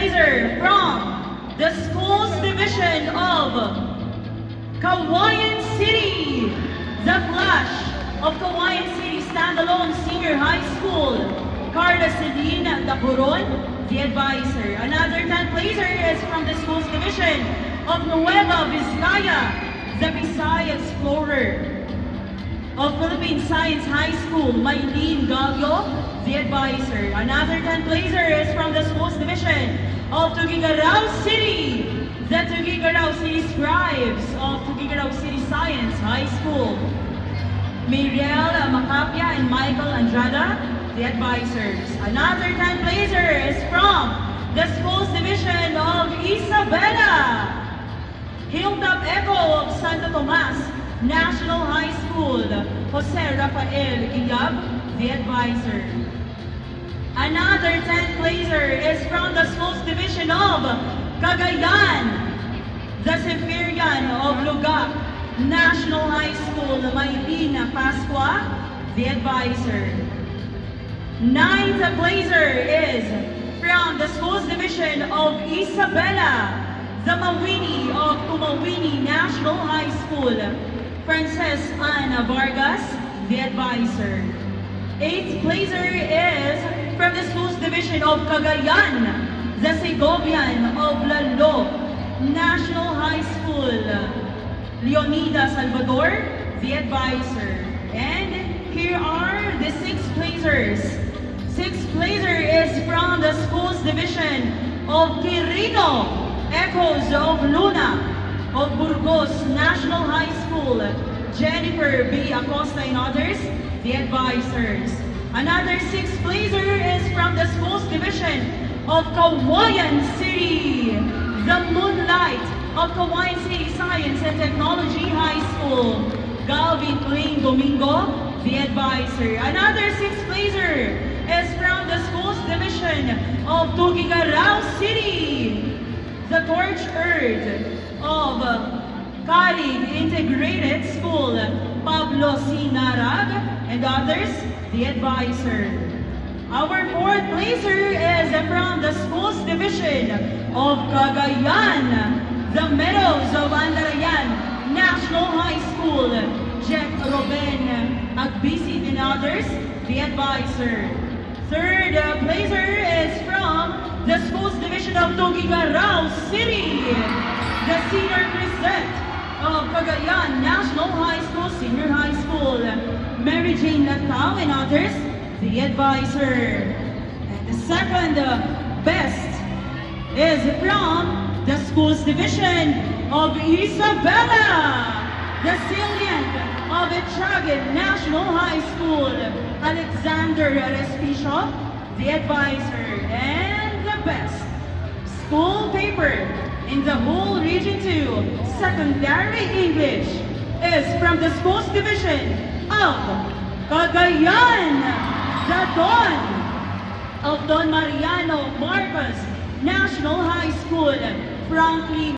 placer from the schools division of Kawayan City, the Flash of Kawayan City Standalone Senior High School, Carla Celine Dacuron, the advisor. Another 10th placer is from the schools division of Nueva Vizcaya, the Visay Explorer. Of Philippine Science High School, Maylene Gallo, the advisor. Another 10th placer is from the schools division of Tuguegarao City, the Tuguegarao City Scribes of Tuguegarao City Science High School. Miriel Macapia and Michael Andrada, the advisors. Another 10th placer is from the schools division of Isabela, Hilltop Echo of Santo Tomas National High School, Jose Rafael Iyab, the advisor. Another 10th placer is from the schools division of Cagayan, the Seferian of Lugak National High School, Maylina Pascua, the advisor. 9th placer is from the schools division of Isabela, the Mawini of Tumawini National High School, Frances Ana Vargas, the advisor. 8th placer is from the schools division of Cagayan, the Segovian of Lalo National High School, Leonida Salvador, the advisor. And here are the 6th placers. 6th placer is from the schools division of Quirino, Echoes of Luna of Burgos National High School, Jennifer B. Acosta and others, the advisors. Another 6th placer is from the schools division of Kawayan City, the Moonlight of Kawayan City Science and Technology High School, Galvin Plain Domingo, the advisor. Another 6th placer is from the schools division of Tuguegarao City, the Torch Earth of Carig Integrated School, Pablo C. Narag, and others, the advisor. Our 4th placer is from the schools division of Cagayan, the Meadows of Andarayan National High School, Jack Ruben Agbisit and others, the advisor. 3rd placer is from the schools division of Tuguegarao City, the Senior Crescent of Cagayan National High School, Senior High School, Mary Jane Latao and others, the advisor. And the 2nd best is from the schools division of Isabela, the Salient of Echagan National High School, Alexander Respicio, the advisor. And the best school paper in the whole Region 2 Secondary English is from the schools division of Cagayan, the Don of Don Mariano Marcos National High School, Franklin